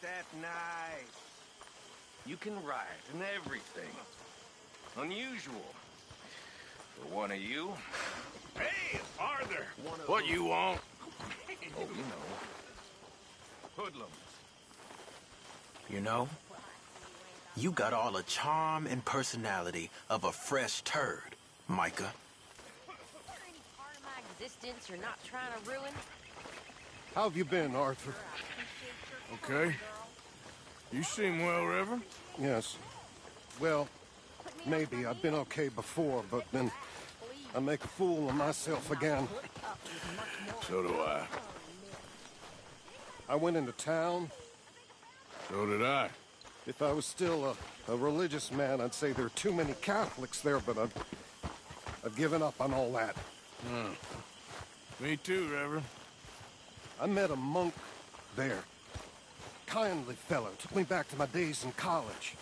that nice? You can write and everything. Unusual. For one of you. Hey, Arthur! What you want? Oh, you know. Hoodlums. You know, you got all the charm and personality of a fresh turd, Micah. Is there any part of my existence you're not trying to ruin? How have you been, Arthur? Okay. You seem well, Reverend. Yes. Well, maybe. I've been okay before, but then I make a fool of myself again. So do I. I went into town. So did I. If I was still a religious man, I'd say there are too many Catholics there, but I've given up on all that. Me too, Reverend. I met a monk there. Kindly fellow. Took me back to my days in college.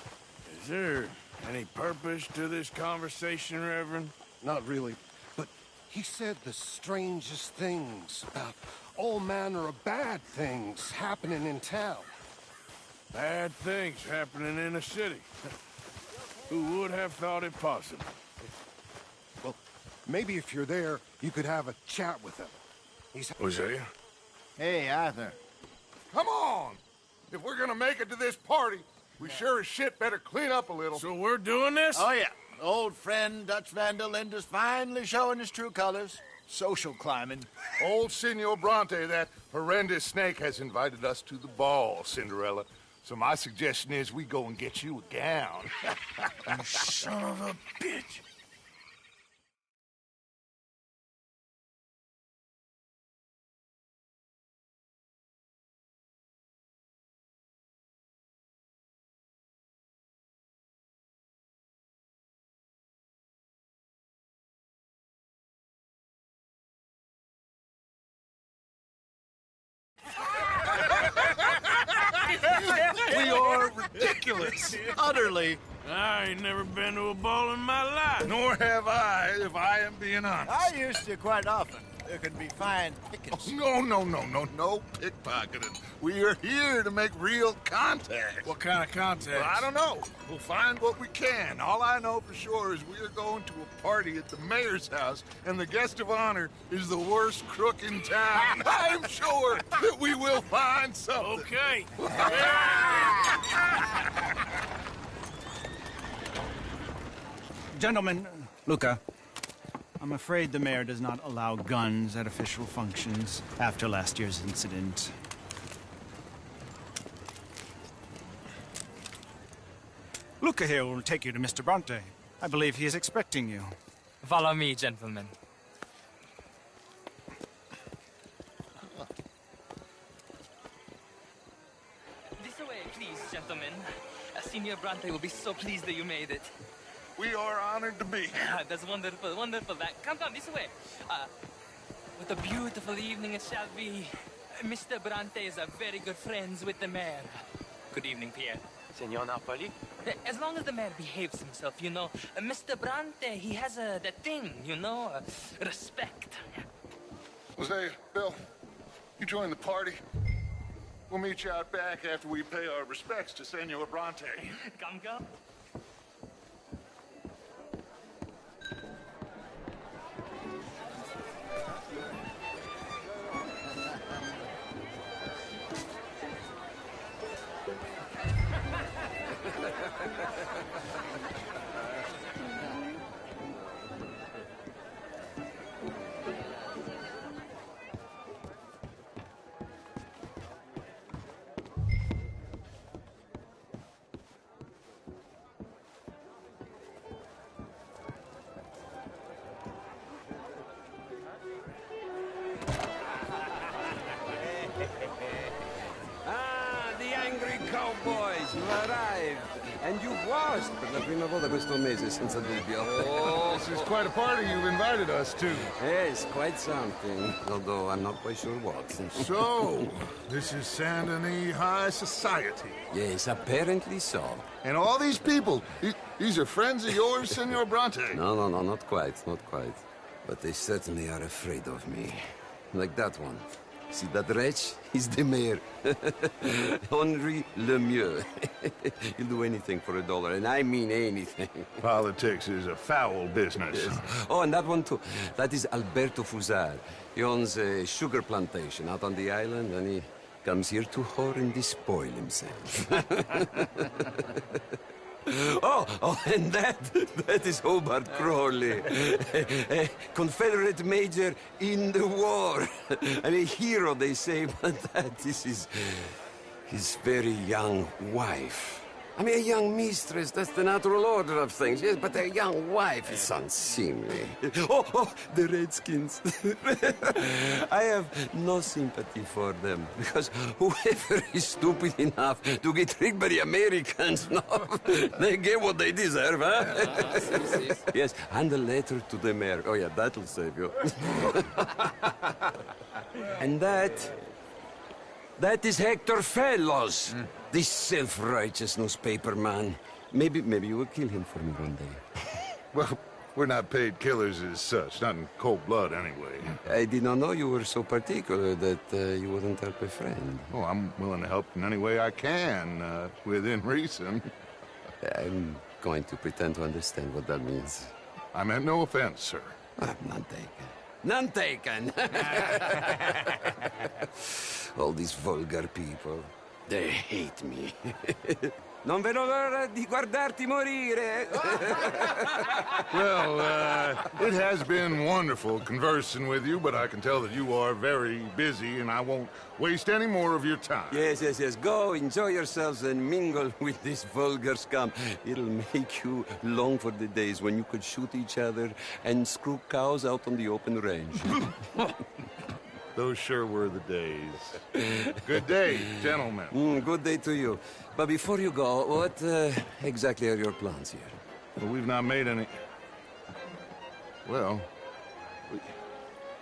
Is there any purpose to this conversation, Reverend? Not really, but he said the strangest things about all manner of bad things happening in town. Bad things happening in a city. Who would have thought it possible? Well, maybe if you're there, you could have a chat with him. Hosea? Hey, Arthur. Come on! If we're gonna make it to this party, we sure as shit better clean up a little. So we're doing this? Oh, yeah. Old friend Dutch Van der Linde's finally showing his true colors. Social climbing. Old Senor Bronte, that horrendous snake, has invited us to the ball, Cinderella. So my suggestion is we go and get you a gown. You son of a bitch. We are ridiculous. Utterly. I ain't never been to a ball in my life. Nor have I, if I am being honest. I used to quite often. There can be fine pickings. No pickpocketing. We are here to make real contact. What kind of contact? Well, I don't know. We'll find what we can. All I know for sure is we are going to a party at the mayor's house, and the guest of honor is the worst crook in town. I'm sure that we will find something. Okay. Gentlemen, Luca, I'm afraid the mayor does not allow guns at official functions after last year's incident. Luca here will take you to Mr. Bronte. I believe he is expecting you. Follow me, gentlemen. This way, please, gentlemen. Senior Bronte will be so pleased that you made it. We are honored to be here. That's wonderful, wonderful. Come this way. What a beautiful evening it shall be. Mr. Bronte is a very good friends with the mayor. Good evening, Pierre. Senor Napoli? As long as the mayor behaves himself, you know. Mr. Bronte, he has that thing, you know, respect. Jose, Bill, you join the party. We'll meet you out back after we pay our respects to Senor Bronte. Come. Cowboys, you arrived. And you've lost. Per la prima volta questo mese, senza dubbio. Oh, this is quite a party you've invited us to. Yes, quite something. Although I'm not quite sure what. So, this is Saint Denis High Society. Yes, apparently so. And all these people, these are friends of yours, Senor Bronte? No, not quite, not quite. But they certainly are afraid of me. Like that one. See that wretch? He's the mayor. Henri Lemieux. He'll do anything for $1, and I mean anything. Politics is a foul business. Yes. Oh, and that one too. That is Alberto Fusar. He owns a sugar plantation out on the island, and he comes here to whore and despoil himself. Oh, and that is Hobart Crawley, a Confederate major in the war. I mean, a hero, they say, but that is his very young wife. I mean, a young mistress, that's the natural order of things, yes, but a young wife is unseemly. Oh, the Redskins. I have no sympathy for them, because whoever is stupid enough to get tricked by the Americans, no, they get what they deserve, huh? Yes, and a letter to the mayor. Oh, yeah, that'll save you. And that is Hector Fellows. This self-righteous newspaper man. Maybe you will kill him for me one day. Well, we're not paid killers as such, not in cold blood anyway. I did not know you were so particular that you wouldn't help a friend. Oh, I'm willing to help in any way I can, within reason. I'm going to pretend to understand what that means. I meant no offense, sir. None taken. None taken! All these vulgar people. They hate me. Non vedo l'ora di guardarti morire. Well, it has been wonderful conversing with you, but I can tell that you are very busy, and I won't waste any more of your time. Yes. Go, enjoy yourselves, and mingle with this vulgar scum. It'll make you long for the days when you could shoot each other and screw cows out on the open range. Those sure were the days. Good day, gentlemen. Good day to you. But before you go, what exactly are your plans here? Well, we've not made any... Well,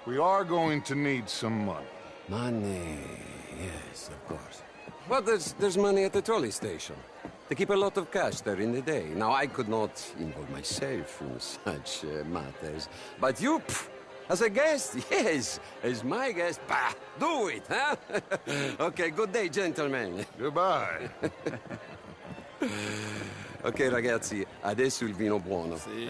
we are going to need some money. Money, yes, of course. Well, there's money at the trolley station. They keep a lot of cash there in the day. Now, I could not involve myself in such matters. But you... As a guest? Yes. As my guest? Bah, do it, huh? Okay, good day, gentlemen. Goodbye. Ok, ragazzi, adesso il vino buono. Sì.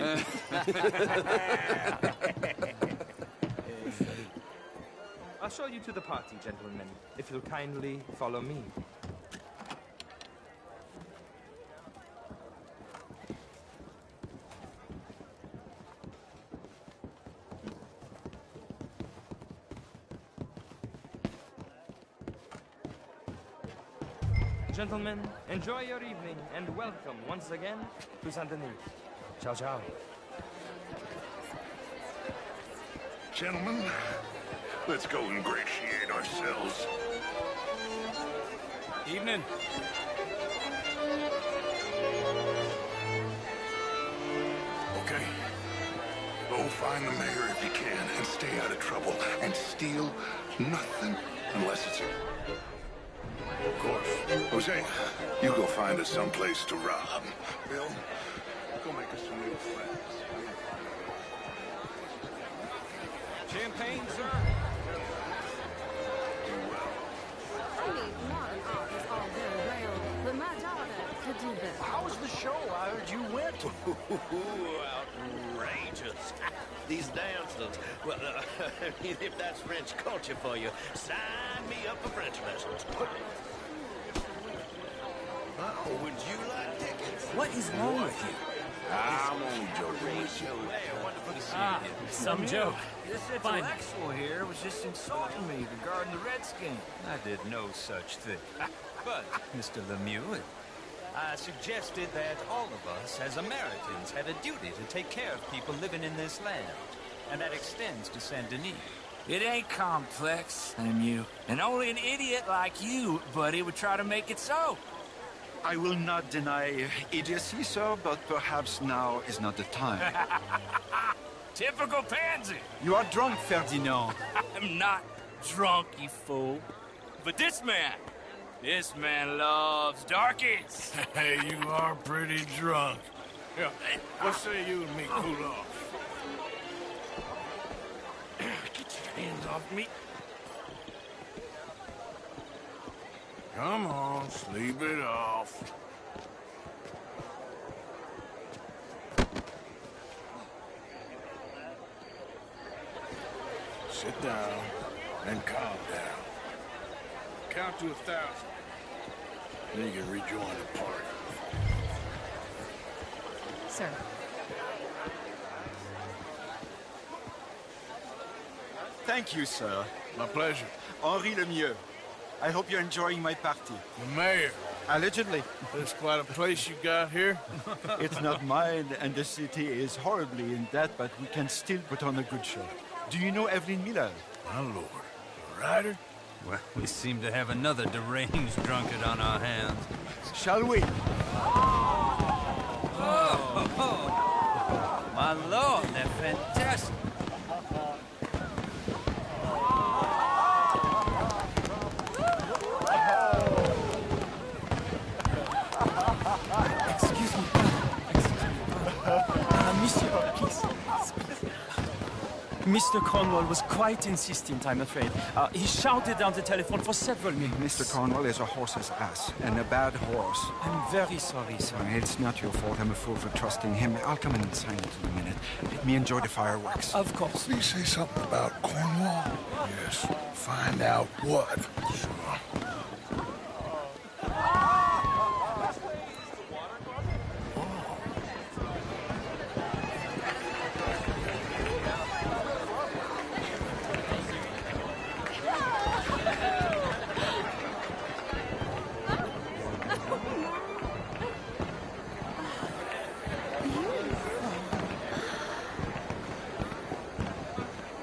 I'll show you to the party, gentlemen, if you'll kindly follow me. Gentlemen, enjoy your evening, and welcome once again to Saint Denis. Ciao, ciao. Gentlemen, let's go ingratiate ourselves. Evening. Okay. Go find the mayor if you can, and stay out of trouble, and steal nothing unless it's... Of course. Jose, you go find us someplace to rob. Bill, go make us some new friends. Champagne, sir? Do well. I mean, modern art is all very well, but my daughter could do better. How was the show? I heard you went. Outrageous. These dances. Well, if that's French culture for you, sign me up for French lessons. Would you like tickets? What is wrong with you? I'm only joking. Wonderful to see you. Some joke. This intellectual here was just insulting me regarding the Redskins. I did no such thing. But, Mr. Lemieux, I suggested that all of us, as Americans, had a duty to take care of people living in this land. And that extends to Saint Denis. It ain't complex, Lemieux. And only an idiot like you, buddy, would try to make it so. I will not deny idiocy, sir, but perhaps now is not the time. Typical pansy. You are drunk, Ferdinand. I'm not drunk, you fool. But this man loves darkies. Hey, you are pretty drunk. Yeah, what say you and me cool off? Get your hands off me. Come on, sleep it off. Sit down and calm down. Count to 1,000. Then you can rejoin the party. Sir. Thank you, sir. My pleasure. Henri Lemieux. I hope you're enjoying my party. The mayor. Allegedly. That's quite a place you got here. It's not mine, and the city is horribly in debt, but we can still put on a good show. Do you know Evelyn Miller? My lord. A writer? Well, we seem to have another deranged drunkard on our hands. Shall we? Oh, my lord, they're fantastic. Excuse me. Monsieur, please. Mr. Cornwall was quite insistent, I'm afraid. He shouted down the telephone for several minutes. Mr. Cornwall is a horse's ass, and a bad horse. I'm very sorry, sir. It's not your fault. I'm a fool for trusting him. I'll come in silent in a minute. Let me enjoy the fireworks. Of course. Did he say something about Cornwall? Yes. Find out what. Sure.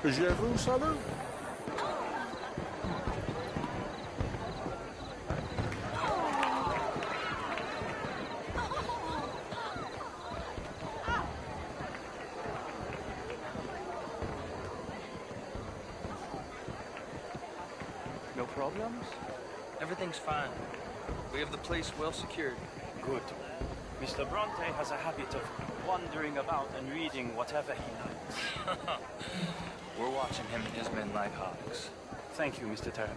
J'avoue, salut. No problems? Everything's fine. We have the place well secured. Good. Mr. Bronte has a habit of wandering about and reading whatever he likes. We're watching him and his men like hawks. Thank you, Mr. Terrapin.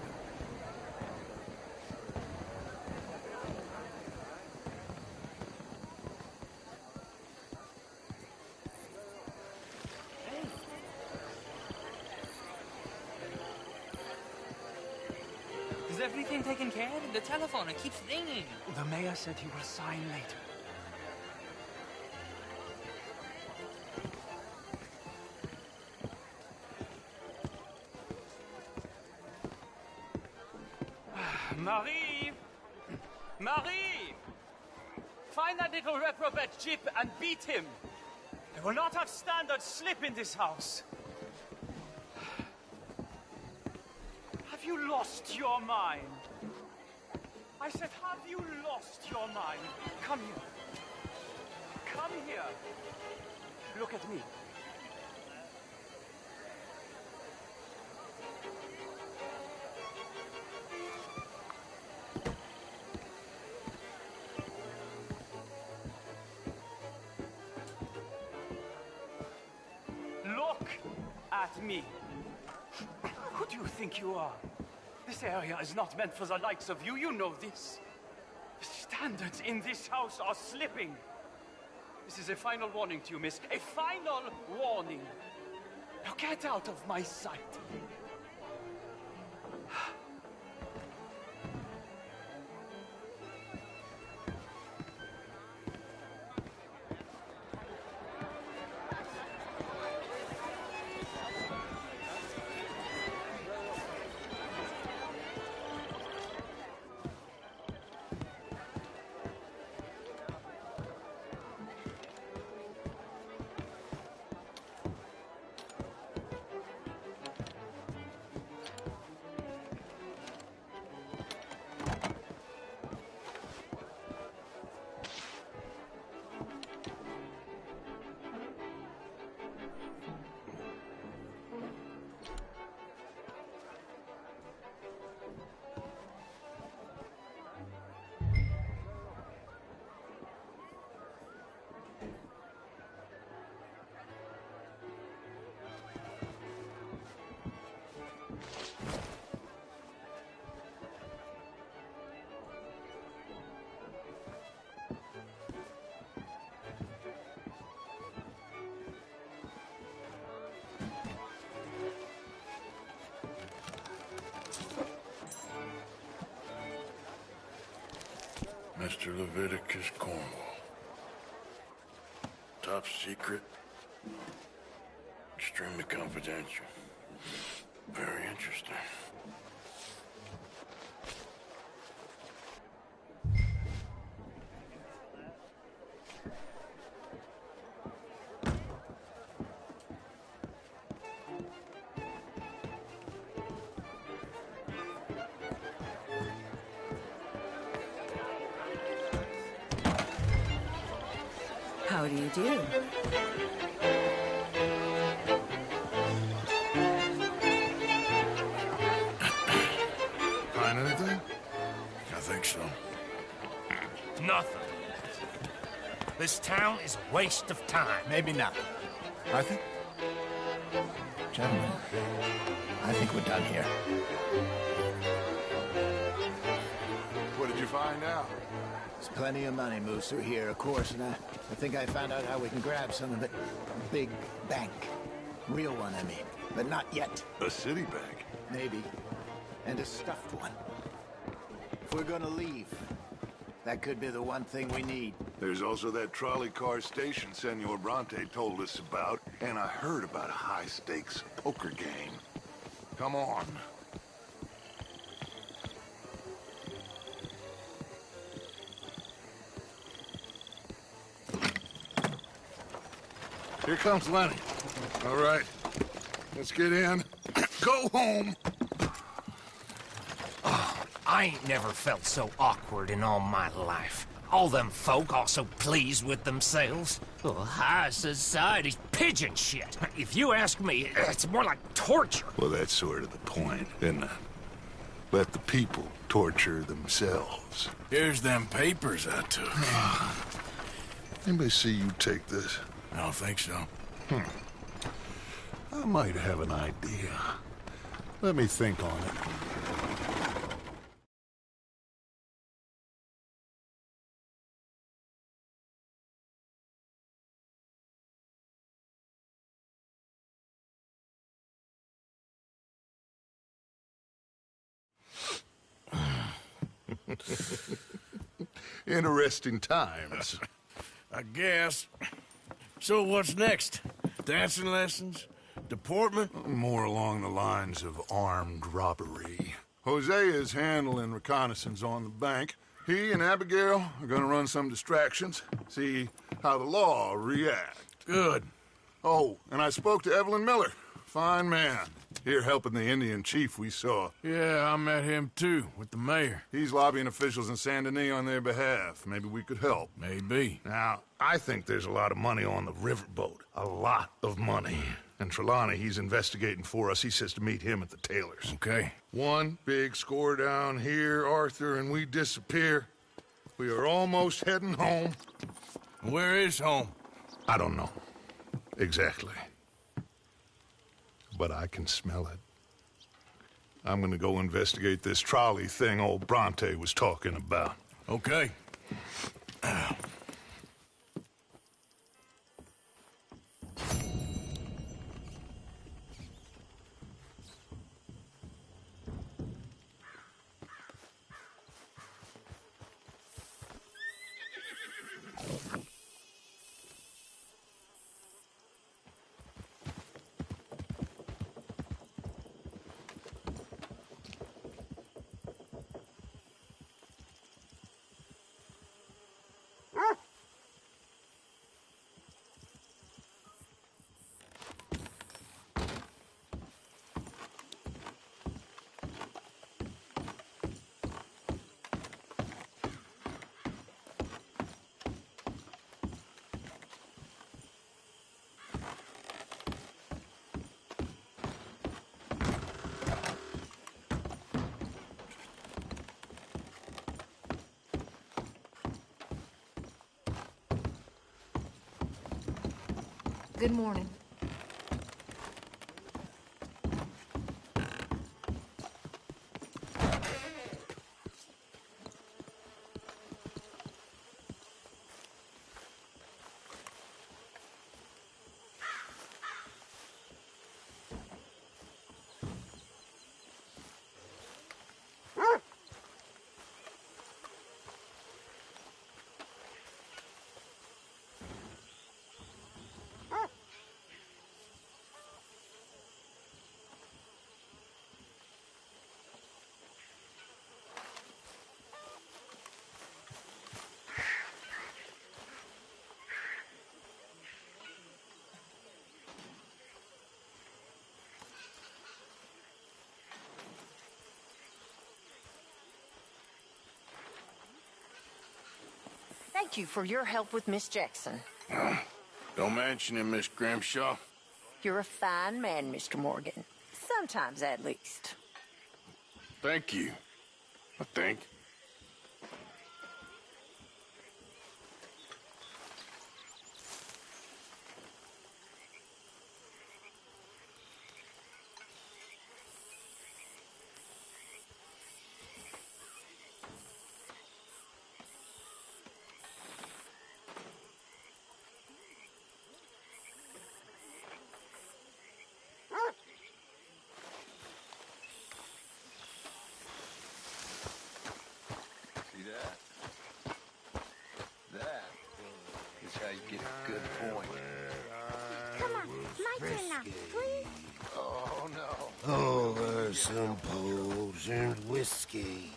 Is everything taken care of? The telephone, it keeps ringing. The mayor said he will sign later. Marie! Marie! Find that little reprobate Jip and beat him. I will not have standard slip in this house. Have you lost your mind? I said, have you lost your mind? Come here. Come here. Look at me. Look at me. Who do you think you are? This area is not meant for the likes of you. You know this. The standards in this house are slipping. This is a final warning to you, miss. A final warning. Now get out of my sight. Mr. Leviticus Cornwall. Top secret. Extremely confidential. Very interesting. How do you do? Find anything? I think so. Nothing. This town is a waste of time. Maybe not. Arthur? Gentlemen, I think we're done here. What did you find out? There's plenty of money moves through here, of course, and I think I found out how we can grab some of it. A big bank. Real one, I mean. But not yet. A city bank? Maybe. And a stuffed one. If we're gonna leave, that could be the one thing we need. There's also that trolley car station Senor Bronte told us about, and I heard about a high-stakes poker game. Come on. Here comes Lenny. All right, let's get in. Go home. I ain't never felt so awkward in all my life. All them folk all so pleased with themselves. Oh, high society's pigeon shit. If you ask me, it's more like torture. Well, that's sort of the point, isn't it? Let the people torture themselves. Here's them papers I took. Anybody see you take this? I don't think so. I might have an idea. Let me think on it. Interesting times. I guess. So what's next? Dancing lessons? Deportment? More along the lines of armed robbery. Hosea is handling reconnaissance on the bank. He and Abigail are gonna run some distractions, see how the law reacts. Good. Oh, and I spoke to Evelyn Miller. Fine man. Here helping the Indian chief we saw. Yeah, I met him too, with the mayor. He's lobbying officials in Saint Denis on their behalf. Maybe we could help. Maybe. Now, I think there's a lot of money on the riverboat. A lot of money. And Trelawney, he's investigating for us. He says to meet him at the Taylor's. Okay. One big score down here, Arthur, and we disappear. We are almost heading home. Where is home? I don't know. Exactly. But I can smell it. I'm gonna go investigate this trolley thing old Bronte was talking about. Okay. Good morning. thank you for your help with Miss Jackson. Don't mention it, Miss Grimshaw. You're a fine man, Mr. Morgan. Sometimes, at least. Thank you, I think. See that? That is how you get a good point. Come on, my turn now, please. Oh, no. Over some poisoned whiskey.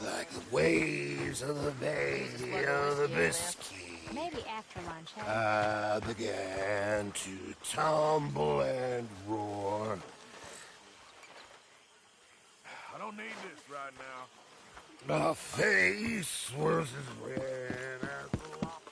Like the waves of the bay of the Biscay. Maybe after lunch, hey? I began to tumble and roar. I don't need this right now. My face was as red as a lobster.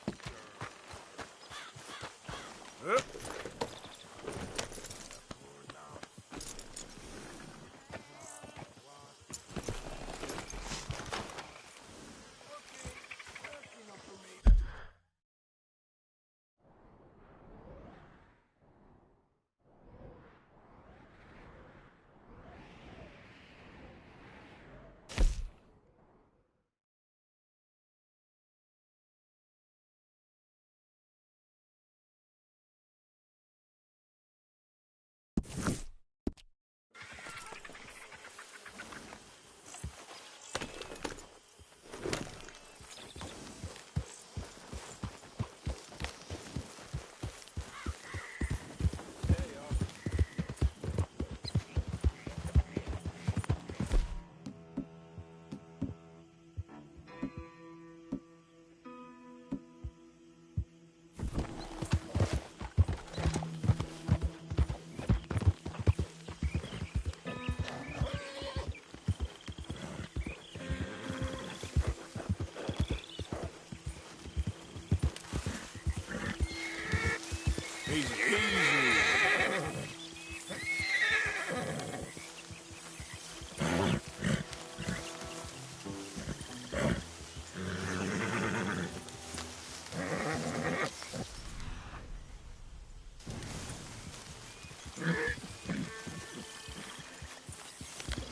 Easy, easy.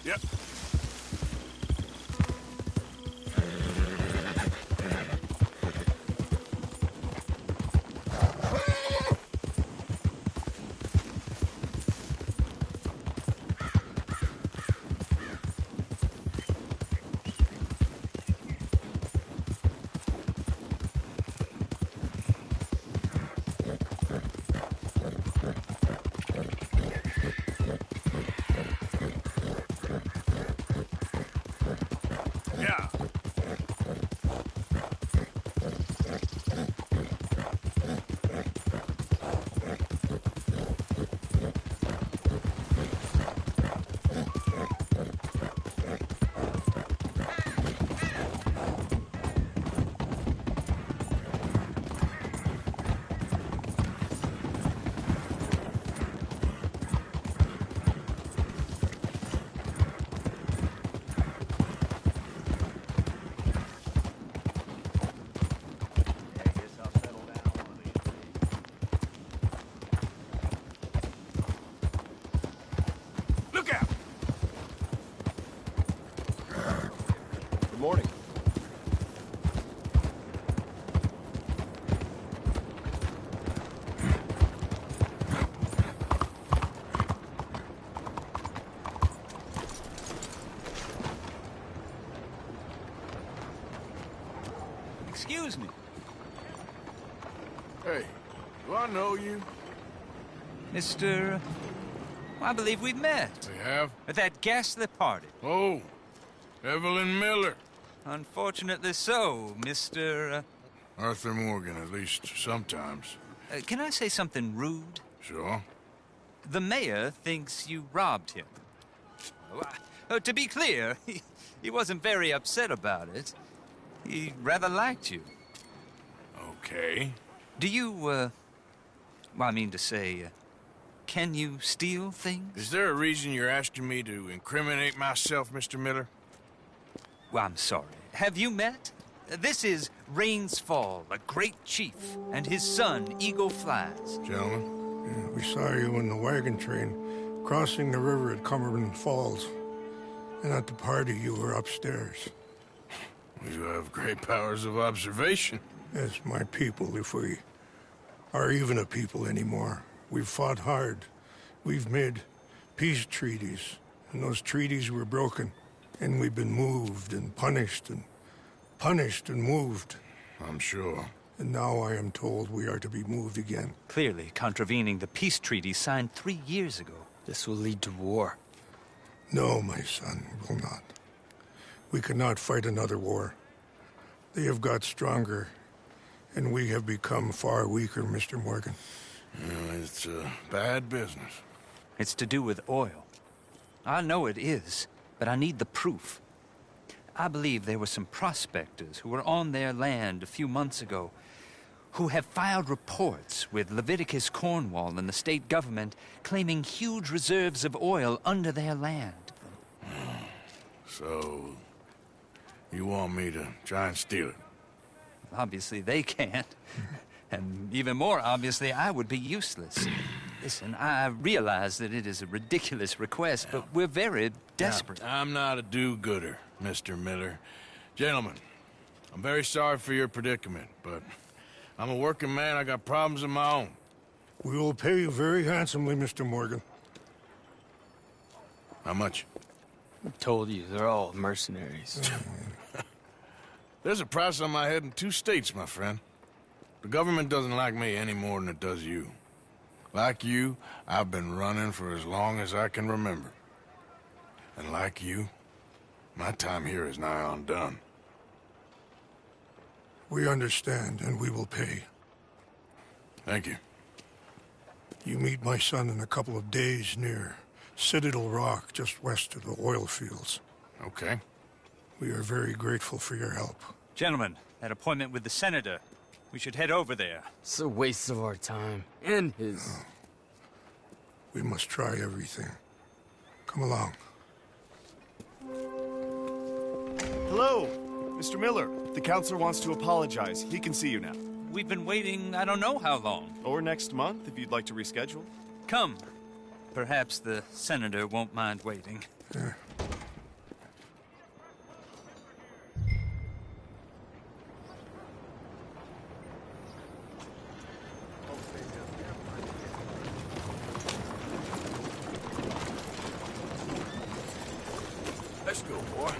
Yep. Yeah. Look out! Good morning. Excuse me. Hey, do I know you? Mr. I believe we've met. We have? At that ghastly party. Oh, Evelyn Miller. Unfortunately so, Mr. Arthur Morgan, at least sometimes. Can I say something rude? Sure. The mayor thinks you robbed him. To be clear, he wasn't very upset about it. He rather liked you. Okay. Do you, well, I mean to say, can you steal things? Is there a reason you're asking me to incriminate myself, Mr. Miller? Well, I'm sorry. Have you met? This is Rains Fall, a great chief, and his son, Eagle Flies. Gentlemen? Yeah, we saw you in the wagon train crossing the river at Cumberland Falls. And at the party, you were upstairs. You have great powers of observation. Yes, my people, if we are even a people anymore. We've fought hard. We've made peace treaties, and those treaties were broken. And we've been moved and punished and moved. I'm sure. And now I am told we are to be moved again. Clearly contravening the peace treaty signed 3 years ago. This will lead to war. No, my son, it will not. We cannot fight another war. They have got stronger, and we have become far weaker, Mr. Morgan. It's bad business. It's to do with oil. I know it is, but I need the proof. I believe there were some prospectors who were on their land a few months ago who have filed reports with Leviticus Cornwall and the state government claiming huge reserves of oil under their land. So, you want me to try and steal it? Obviously they can't. And even more obviously, I would be useless. Listen, I realize that it is a ridiculous request, but we're very desperate. Now, I'm not a do-gooder, Mr. Miller. Gentlemen, I'm very sorry for your predicament, but I'm a working man. I got problems of my own. We will pay you very handsomely, Mr. Morgan. How much? I told you, they're all mercenaries. There's a price on my head in 2 states, my friend. The government doesn't like me any more than it does you. Like you, I've been running for as long as I can remember. And like you, my time here is nigh on done. We understand, and we will pay. Thank you. You meet my son in a couple of days near Citadel Rock, just west of the oil fields. Okay. We are very grateful for your help. Gentlemen, that appointment with the senator. We should head over there. It's a waste of our time. And his. We must try everything. Come along. Hello, Mr. Miller. The counselor wants to apologize. He can see you now. We've been waiting I don't know how long. Or next month, if you'd like to reschedule. Come. Perhaps the senator won't mind waiting. Yeah. Let's go, boy.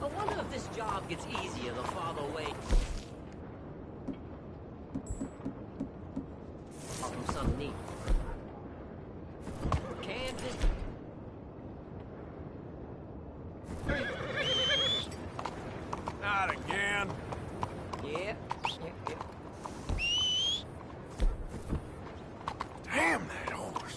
I wonder if this job gets easier the farther away. From something neat. Kansas. Not again. Yep. Damn that horse.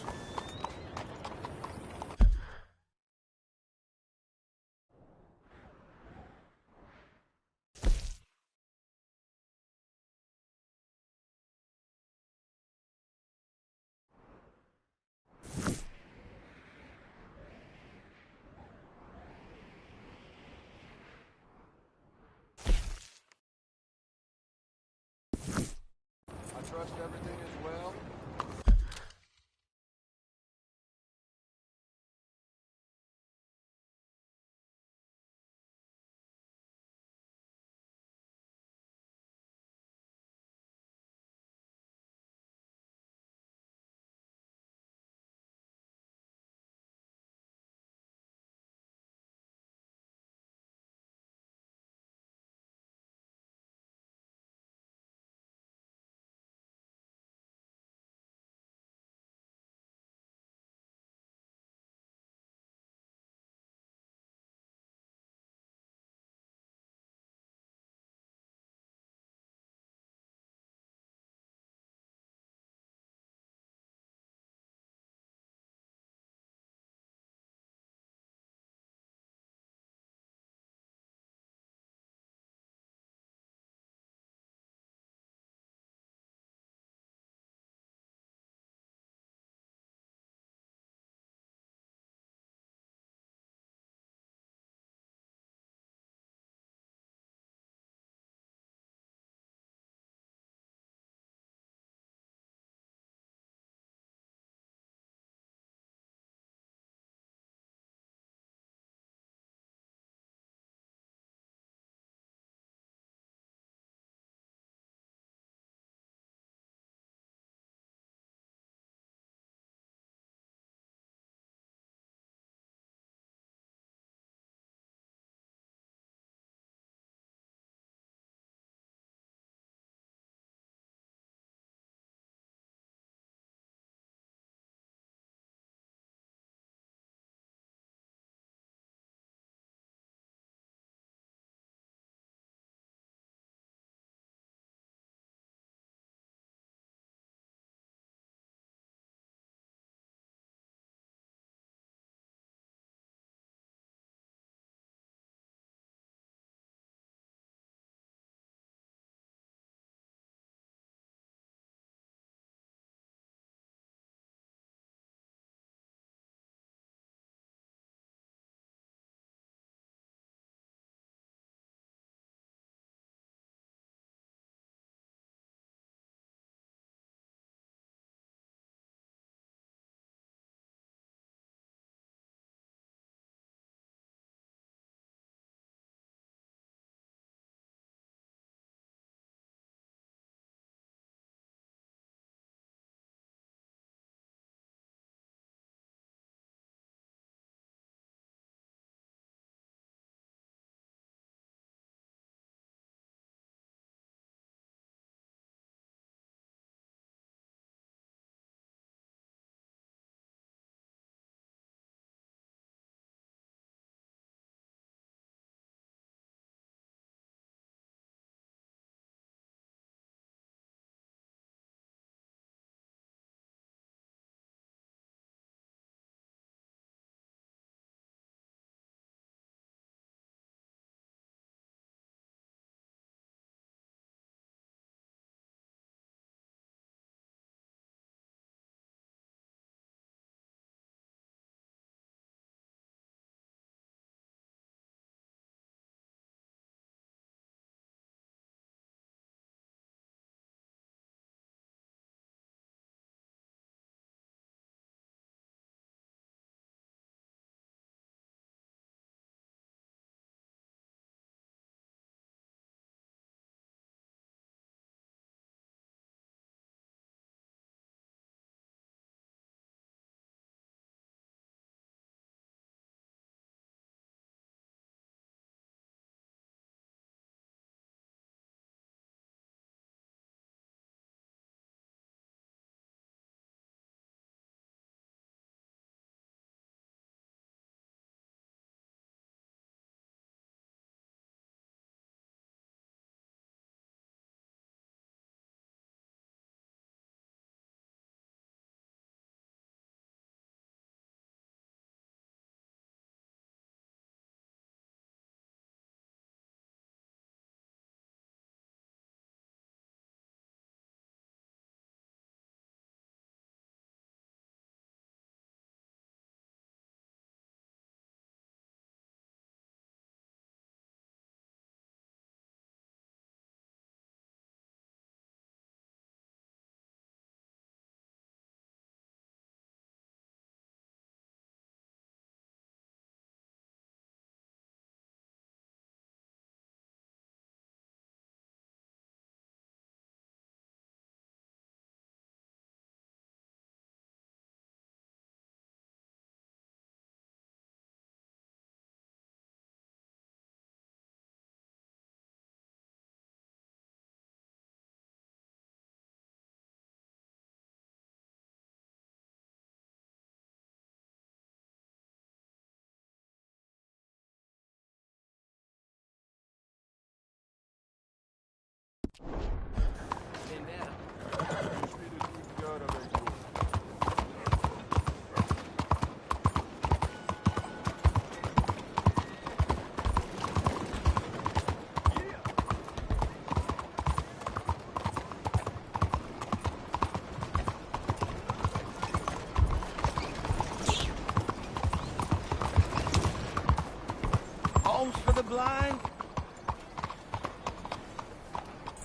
Homes for the blind?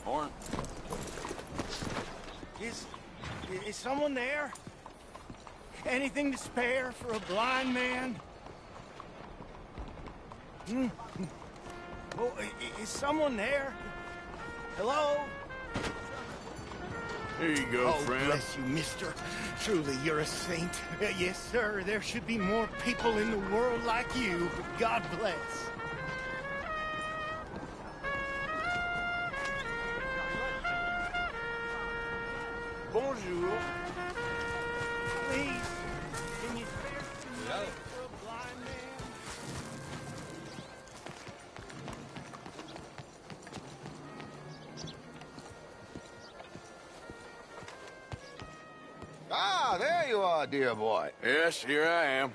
Horn. Is someone there? Anything to spare for a blind man? Oh, is someone there? Hello? Here you go, Oh, friend. bless you, mister. Truly, you're a saint. Yes, sir. There should be more people in the world like you. God bless. Bonjour. Please, can you spare some money for a blind man? Ah, there you are, dear boy. Yes, here I am.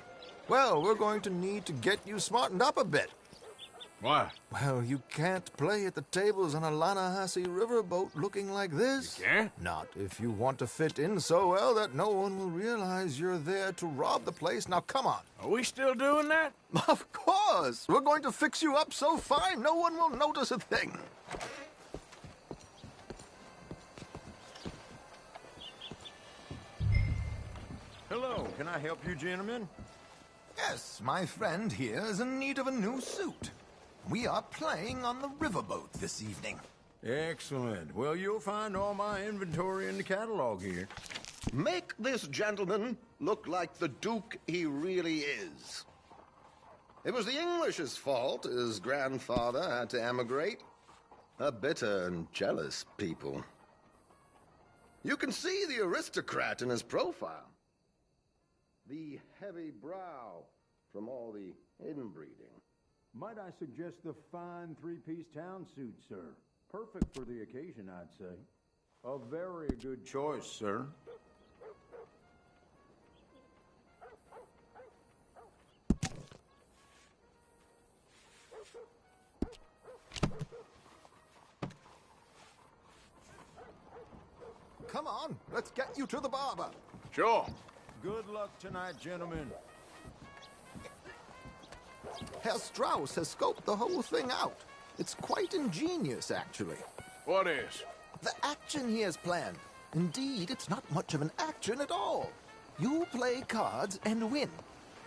Well, we're going to need to get you smartened up a bit. Why? Well, you can't play at the tables on a Lannahechee riverboat looking like this. You can't? Not if you want to fit in so well that no one will realize you're there to rob the place. Now, come on. Are we still doing that? Of course. We're going to fix you up so fine no one will notice a thing. Hello, can I help you, gentlemen? Yes, my friend here is in need of a new suit. We are playing on the riverboat this evening. Excellent. Well, you'll find all my inventory in the catalog here. Make this gentleman look like the Duke he really is. It was the English's fault his grandfather had to emigrate. A bitter and jealous people. You can see the aristocrat in his profile. The heavy brow from all the inbreeding. Might I suggest the fine three-piece town suit, sir? Perfect for the occasion, I'd say. A very good choice, sir. Come on, let's get you to the barber. Sure. Good luck tonight, gentlemen. Herr Strauss has scoped the whole thing out. It's quite ingenious, actually. What is? The action he has planned. Indeed, it's not much of an action at all. You play cards and win.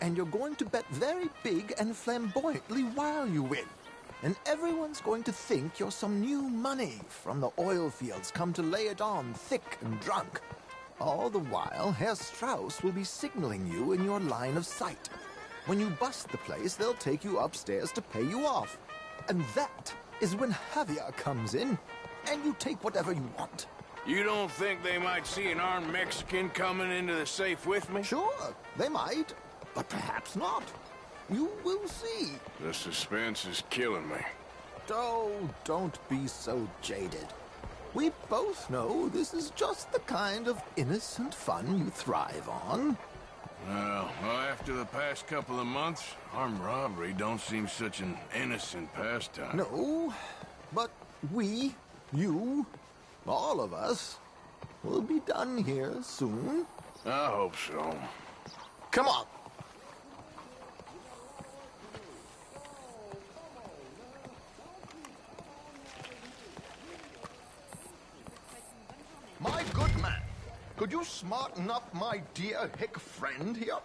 And you're going to bet very big and flamboyantly while you win. And everyone's going to think you're some new money from the oil fields come to lay it on thick and drunk. All the while, Herr Strauss will be signaling you in your line of sight. When you bust the place, they'll take you upstairs to pay you off. And that is when Javier comes in, and you take whatever you want. You don't think they might see an armed Mexican coming into the safe with me? Sure, they might, but perhaps not. You will see. The suspense is killing me. Oh, don't be so jaded. We both know this is just the kind of innocent fun you thrive on. Well, after the past couple of months, armed robbery don't seem such an innocent pastime. No, but we, you, all of us, will be done here soon. I hope so. Come on. My good man, could you smarten up my dear hick friend here?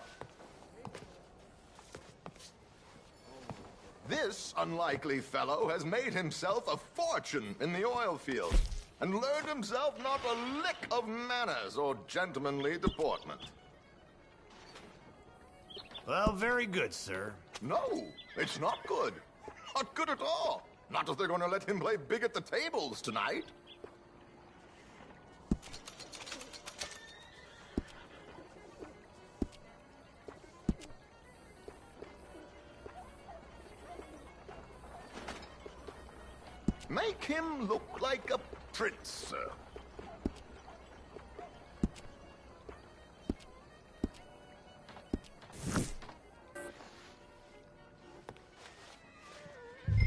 This unlikely fellow has made himself a fortune in the oil fields and learned himself not a lick of manners or gentlemanly deportment. Well, very good, sir. No, it's not good. Not good at all. Not if they're going to let him play big at the tables tonight. Make him look like a prince, sir.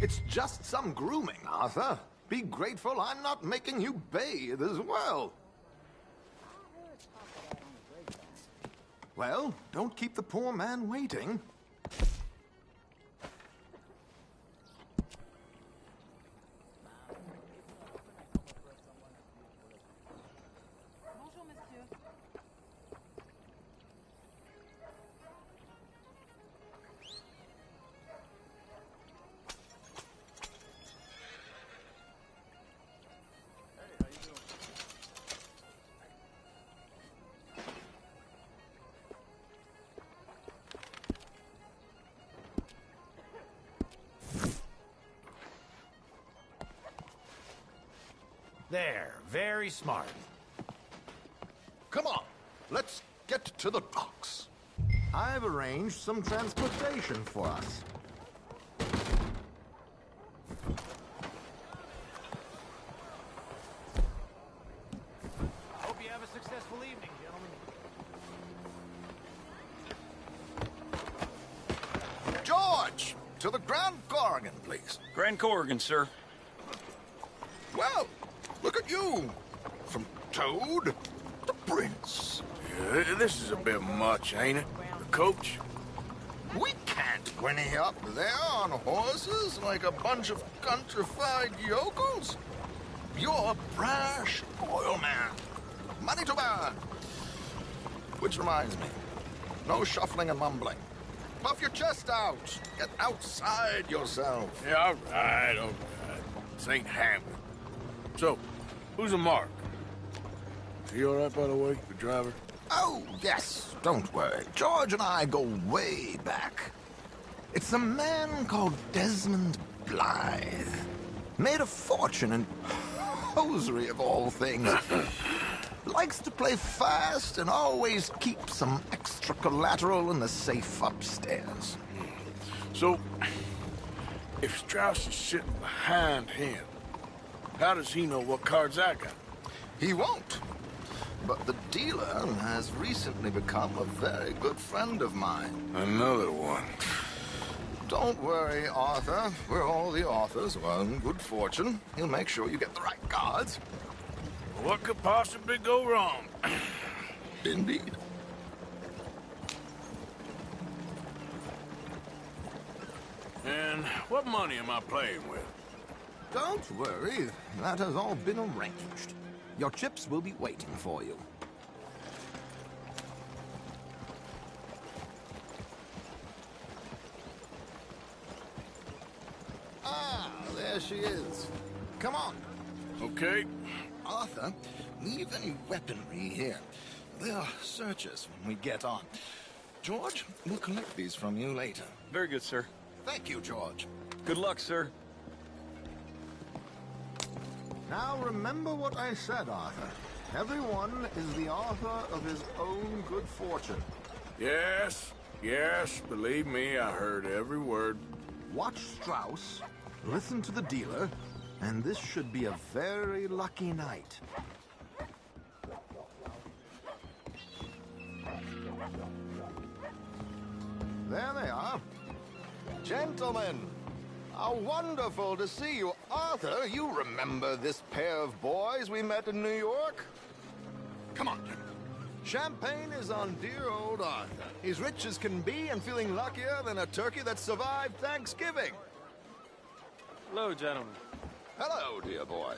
It's just some grooming, Arthur. Be grateful I'm not making you bathe as well. Well, don't keep the poor man waiting. There, very smart. Come on, let's get to the docks. I've arranged some transportation for us. Hope you have a successful evening, gentlemen. George, to the Grand Corrigan, please. Grand Corrigan, sir. Well, look at you. From Toad to Prince. Yeah, this is a bit much, ain't it? The coach? We can't whinny up there on horses like a bunch of countrified yokels. You're a brash oil man. Money to burn. Which reminds me, no shuffling and mumbling. Puff your chest out. Get outside yourself. Yeah, all right. This ain't happening. So, who's a Mark? He all right, by the way, the driver? Oh, yes. Don't worry. George and I go way back. It's a man called Desmond Blythe. Made a fortune in hosiery of all things. Likes to play fast and always keep some extra collateral in the safe upstairs. So, if Strauss is sitting behind him, how does he know what cards I got? He won't. But the dealer has recently become a very good friend of mine. Another one. Don't worry, Arthur. We're all the authors of our own good fortune. He'll make sure you get the right cards. What could possibly go wrong? Indeed. And what money am I playing with? Don't worry. That has all been arranged. Your chips will be waiting for you. Ah, there she is. Come on. Okay. Arthur, leave any weaponry here. They'll search us when we get on. George, we'll collect these from you later. Very good, sir. Thank you, George. Good luck, sir. Now remember what I said, Arthur. Everyone is the author of his own good fortune. Yes, believe me, I heard every word. Watch Strauss, listen to the dealer, and this should be a very lucky night. There they are. Gentlemen, how wonderful to see you. Arthur, you remember this pair of boys we met in New York? Come on, gentlemen. Champagne is on dear old Arthur. He's rich as can be and feeling luckier than a turkey that survived Thanksgiving. Hello, gentlemen. Hello, dear boy.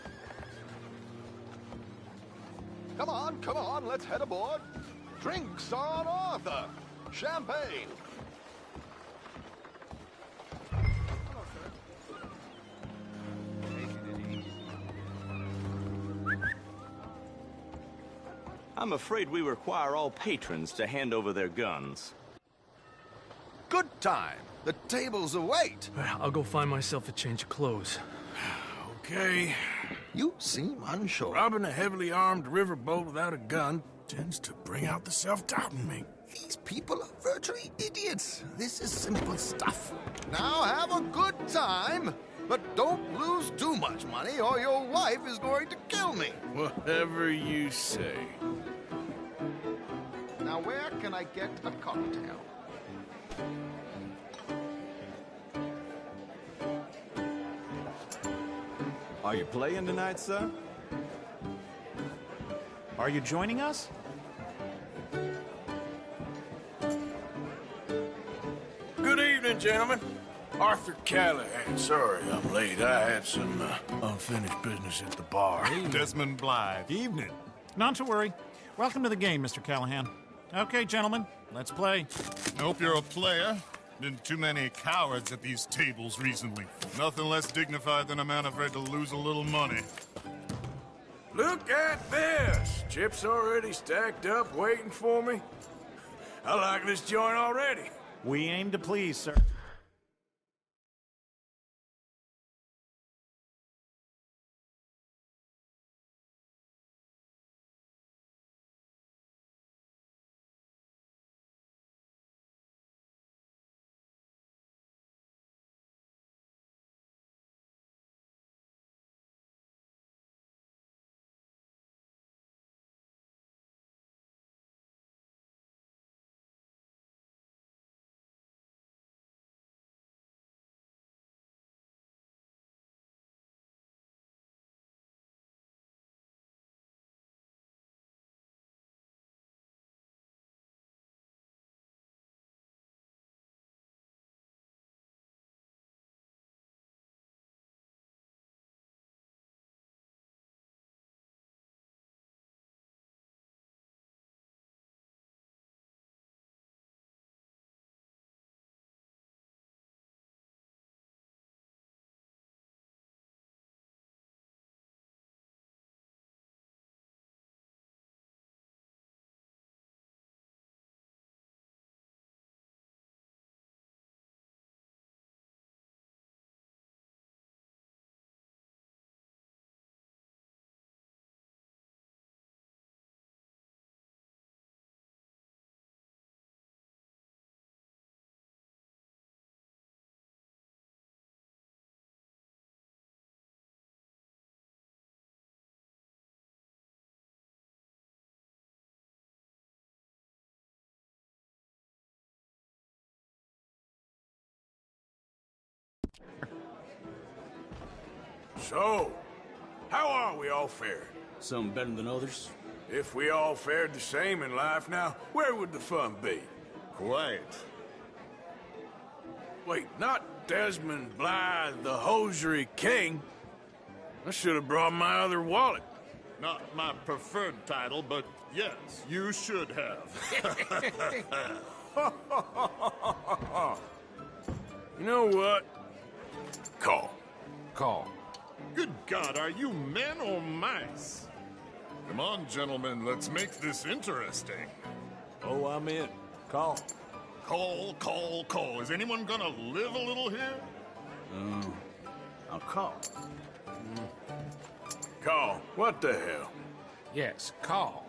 Come on, let's head aboard. Drinks on Arthur. Champagne. I'm afraid we require all patrons to hand over their guns. Good time. The tables await. I'll go find myself a change of clothes. Okay. You seem unsure. Robbing a heavily armed riverboat without a gun tends to bring out the self-doubt in me. These people are virtually idiots. This is simple stuff. Now have a good time But don't lose too much money or your wife is going to kill me. Whatever you say. Now, where can I get a cocktail? Are you playing tonight, sir? Are you joining us? Good evening, gentlemen. Arthur Callahan. Sorry I'm late. I had some unfinished business at the bar. Desmond Blythe. Evening. Not to worry. Welcome to the game, Mr. Callahan. Okay, gentlemen, let's play. Hope you're a player. Been too many cowards at these tables recently. Nothing less dignified than a man afraid to lose a little money. Look at this! Chips already stacked up, waiting for me. I like this joint already. We aim to please, sir. So, how are we all fared? Some better than others. If we all fared the same in life now, where would the fun be? Quiet. Wait, not Desmond Blythe, the hosiery king. I should have brought my other wallet. Not my preferred title, but yes, you should have. You know what? Call. Good God, are you men or mice? Come on, gentlemen, let's make this interesting. Oh, I'm in. Call. Call. Is anyone gonna live a little here? I'll call. Call. What the hell? Yes, call.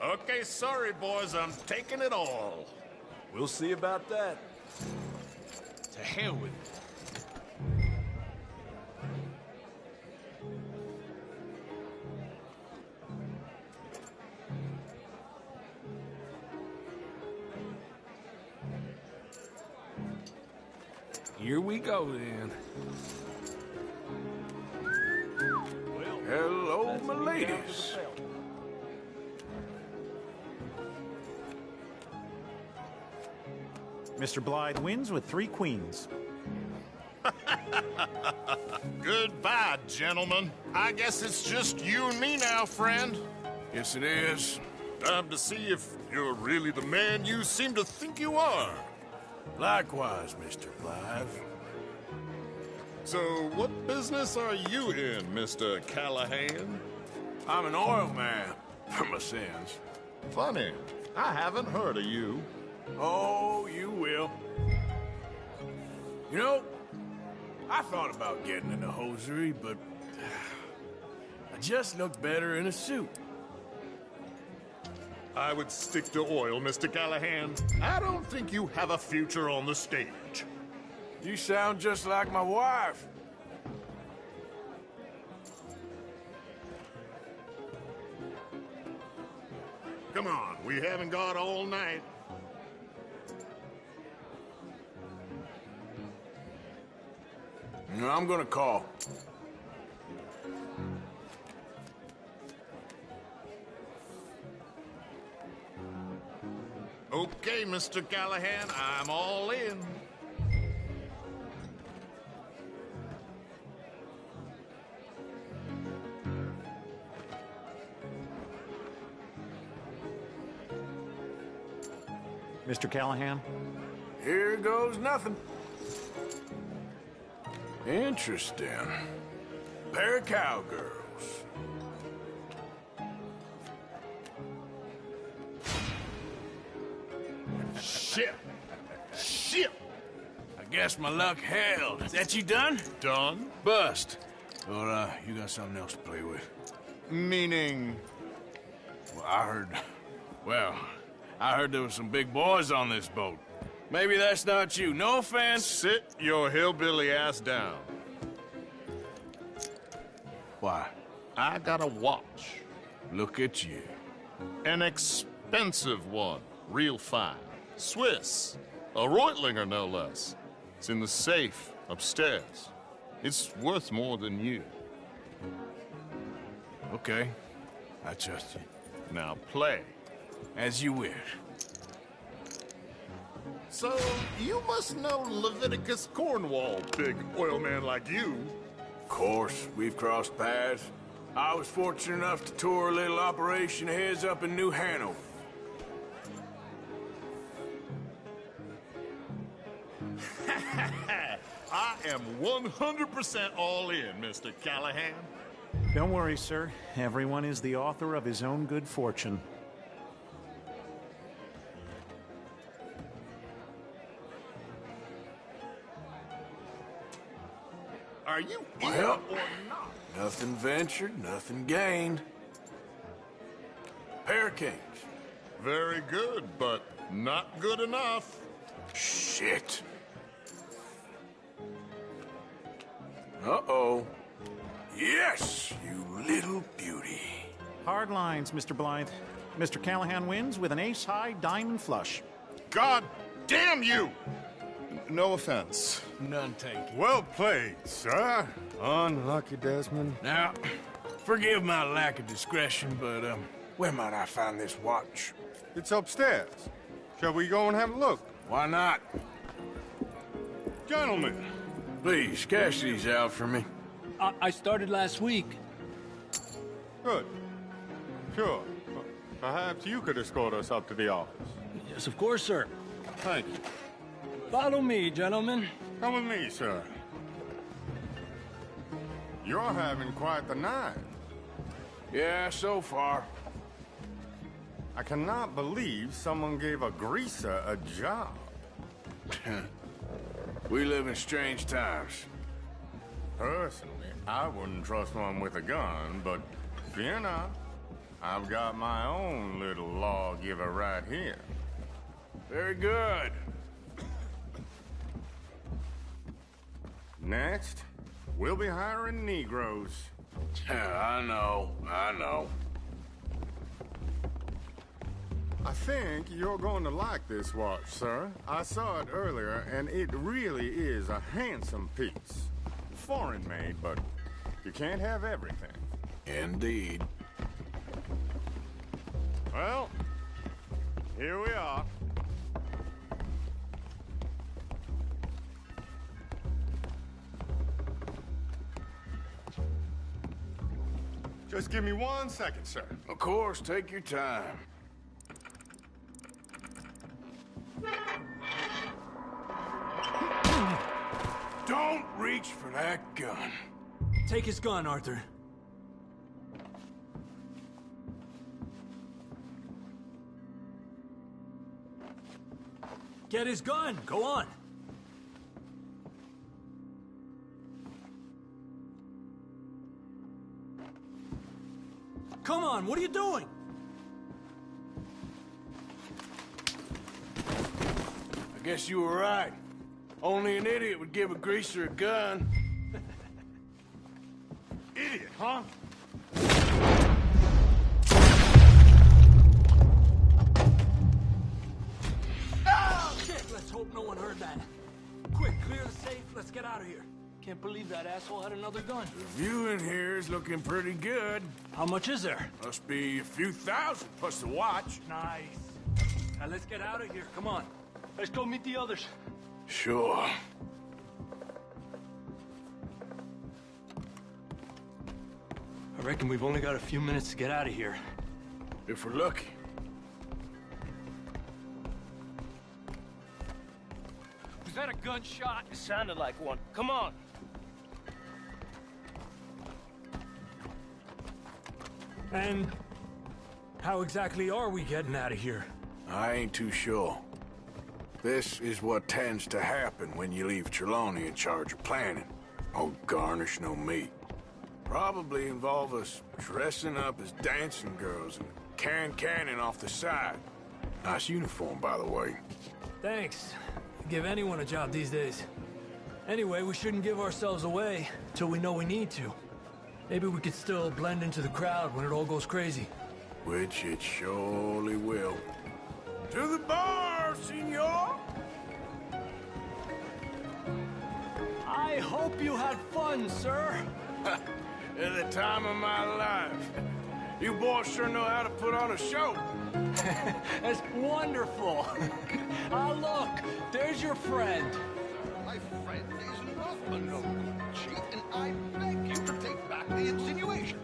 Okay, sorry, boys, I'm taking it all. We'll see about that. To hell with it. Here we go, then. Hello, my ladies. Mr. Blythe wins with 3 queens. Goodbye, gentlemen. I guess it's just you and me now, friend. Yes, it is. Time to see if you're really the man you seem to think you are. Likewise, Mr. Blythe. So, what business are you in, Mr. Callahan? I'm an oil man, for my sins. Funny. I haven't heard of you. Oh, you will. You know, I thought about getting into hosiery, but I just look better in a suit. I would stick to oil, Mr. Callahan. I don't think you have a future on the stage. You sound just like my wife. Come on, we haven't got all night. No, I'm gonna call. Okay, Mr. Callahan, I'm all in. Mr. Callahan? Here goes nothing. Interesting. Pair of cowgirls. Shit! Shit! I guess my luck held. That you done? Done? Bust. Or, you got something else to play with? Meaning? Well, I heard there was some big boys on this boat. Maybe that's not you. No offense. Sit your hillbilly ass down. Why? I got a watch. Look at you. An expensive one. Real fine. Swiss. A Reutlinger, no less. It's in the safe upstairs. It's worth more than you. Okay. I trust you. Now play. As you wish. So, you must know Leviticus Cornwall, big oil man like you. Of course, we've crossed paths. I was fortunate enough to tour a little operation of his up in New Hanover. I am 100% all in, Mr. Callahan. Don't worry, sir. Everyone is the author of his own good fortune. Are you Well, in or not? Nothing ventured, nothing gained. Pair of kings. Very good, but not good enough. Shit. Uh-oh. Yes, you little beauty. Hard lines, Mr. Blythe. Mr. Callahan wins with an ace-high diamond flush. God damn you! No offense. None taken. Well played, sir. Unlucky, Desmond. Now, forgive my lack of discretion, but, where might I find this watch? It's upstairs. Shall we go and have a look? Why not? Gentlemen. Please, cash these out for me. I started last week. Good. Sure. Perhaps you could escort us up to the office. Yes, of course, sir. Thank you. Follow me, gentlemen. Come with me, sir. You're having quite the night. Yeah, so far. I cannot believe someone gave a greaser a job. We live in strange times. Personally, I wouldn't trust one with a gun, but fear not. I've got my own little lawgiver right here. Very good. Next, we'll be hiring Negroes. I know. I think you're going to like this watch, sir. I saw it earlier, and it really is a handsome piece. Foreign made, but you can't have everything. Indeed. Well, here we are. Just give me 1 second, sir. Of course, take your time. Don't reach for that gun. Take his gun, Arthur. Get his gun! Go on! Come on, what are you doing? Guess you were right. Only an idiot would give a greaser a gun. Idiot, huh? Oh, shit! Let's hope no one heard that. Quick, clear the safe. Let's get out of here. Can't believe that asshole had another gun. The view in here is looking pretty good. How much is there? Must be a few thousand, plus the watch. Nice. Now let's get out of here. Come on. Let's go meet the others. Sure. I reckon we've only got a few minutes to get out of here. If we're lucky. Was that a gunshot? It sounded like one. Come on. And how exactly are we getting out of here? I ain't too sure. This is what tends to happen when you leave Trelawney in charge of planning. Oh, garnish no meat. Probably involve us dressing up as dancing girls and carrying cannon off the side. Nice uniform, by the way. Thanks. Give anyone a job these days. Anyway, we shouldn't give ourselves away till we know we need to. Maybe we could still blend into the crowd when it all goes crazy. Which it surely will. To the bar, senor! I hope you had fun, sir. At the time of my life. You boys sure know how to put on a show. That's wonderful. Look, there's your friend. My friend is Northman, Chief, and I beg you to take back the insinuation.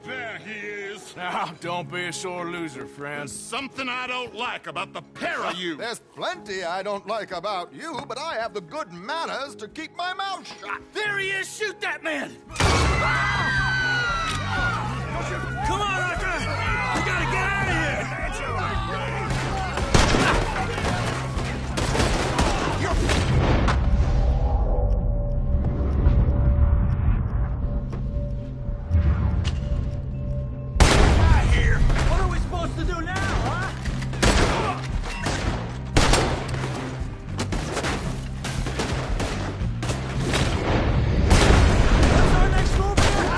There he is. Now, don't be a sore loser, friend. There's something I don't like about the pair of you. There's plenty I don't like about you, but I have the good manners to keep my mouth shut. There he is! Shoot that man! Come on, Arthur! We gotta get out of here! What are we supposed to do now, huh? What's our next move here?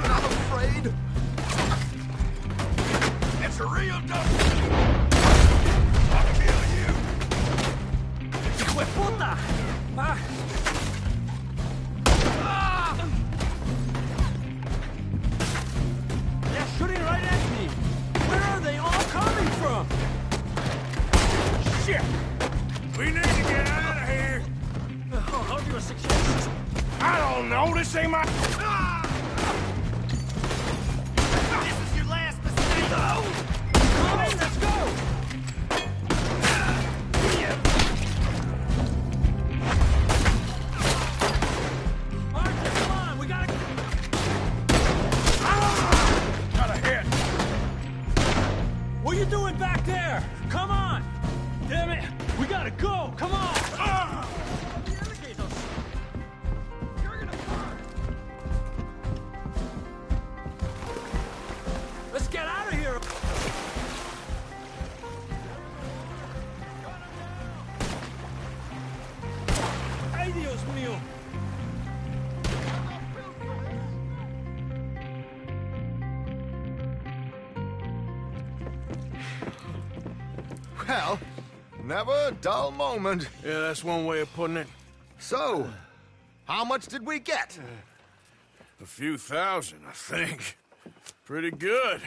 I'm afraid. It's a real double. I'll kill you. Hijo de puta! They're shooting right at me! Where are they all coming from? Shit! We need to get out of here. How do you suggest? I don't know. This ain't my... This is your last mistake! Come in, let's go! Arthur, come on, we gotta... Got a hit. What are you doing back there? Come on! Damn it! We gotta go! Come on! Let's get out of here! Ay, Dios mío! Well, never a dull moment. Yeah, that's one way of putting it. So, how much did we get? A few thousand, I think. Pretty good.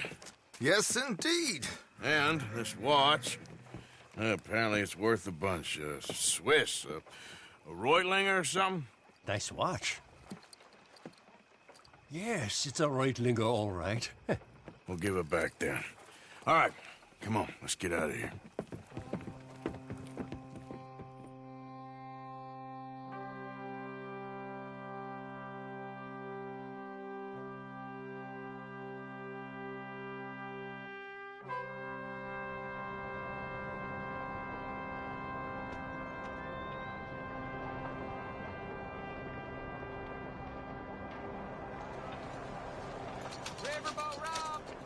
Yes, indeed. And this watch, apparently it's worth a bunch. Swiss, a Reutlinger or something? Nice watch. Yes, it's a Reutlinger, all right. We'll give it back then. All right, come on, let's get out of here. Riverboat robbed!